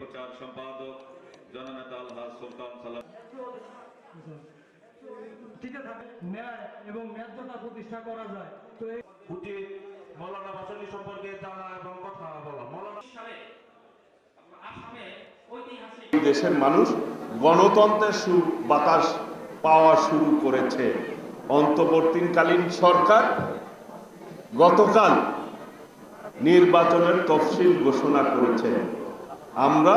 প্রচার সম্পাদক জননেতা আলহাজ সুলতান সালাম। টিকে থাকে ন্যায় এবং ন্যায্যতা প্রতিষ্ঠা করা যায়। তো উচিত মৌলানা ভাসানী সম্পর্কে জানা এবং কথা বলা। মৌলানা দেশের মানুষ গণতন্ত্রের বাতাস পাওয়া শুরু করেছে। অন্তর্বর্তীকালীন সরকার গতকাল নির্বাচনের তফসিল ঘোষণা করেছে। আমরা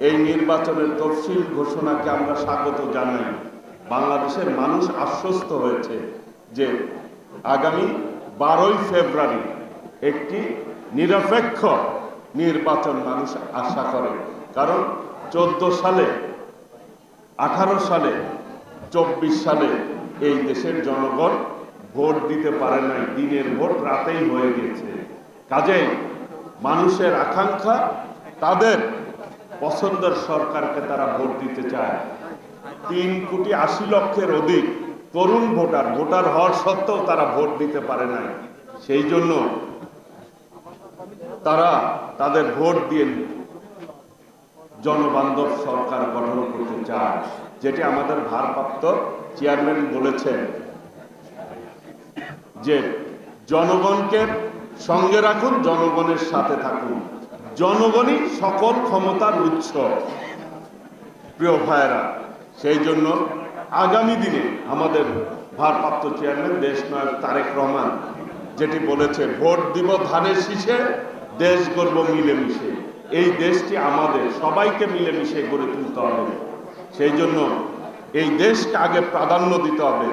এই নির্বাচনের তফসিল ঘোষণাকে আমরা স্বাগত জানাই। বাংলাদেশের মানুষ আশ্বস্ত হয়েছে যে আগামী 12ই ফেব্রুয়ারি একটি নিরপেক্ষ নির্বাচন মানুষ আশা করে। কারণ 14 সালে, 18 সালে, 24 সালে এই দেশের জনগণ ভোট দিতে পারে নাই। দিনের ভোট রাতেই হয়ে গেছে। কাজেই মানুষের আকাঙ্ক্ষা, তাদের পছন্দের সরকারকে তারা ভোট দিতে চায়। 3,80,00,000-এর অধিক তরুণ ভোটার হওয়ার সত্ত্বেও তারা ভোট দিতে পারে নাই। সেই জন্য তারা তাদের ভোট দিয়ে জনবান্ধব সরকার গঠন করতে চায়, যেটি আমাদের ভারপ্রাপ্ত চেয়ারম্যান বলেছেন যে জনগণকে সঙ্গে রাখুন, জনগণের সাথে থাকুন, জনগণই সকল ক্ষমতার উৎস। প্রিয় ভাইয়েরা, সেই জন্য আগামী দিনে আমাদের ভারপ্রাপ্ত চেয়ারম্যান দেশনায়ক তারেক রহমান যেটি বলেছে, ভোট দিব ধানের শীষে, দেশ গড়ব মিলেমিশে। এই দেশটি আমাদের, সবাইকে মিলেমিশে গড়ে তুলতে হবে। সেই জন্য এই দেশকে আগে প্রাধান্য দিতে হবে।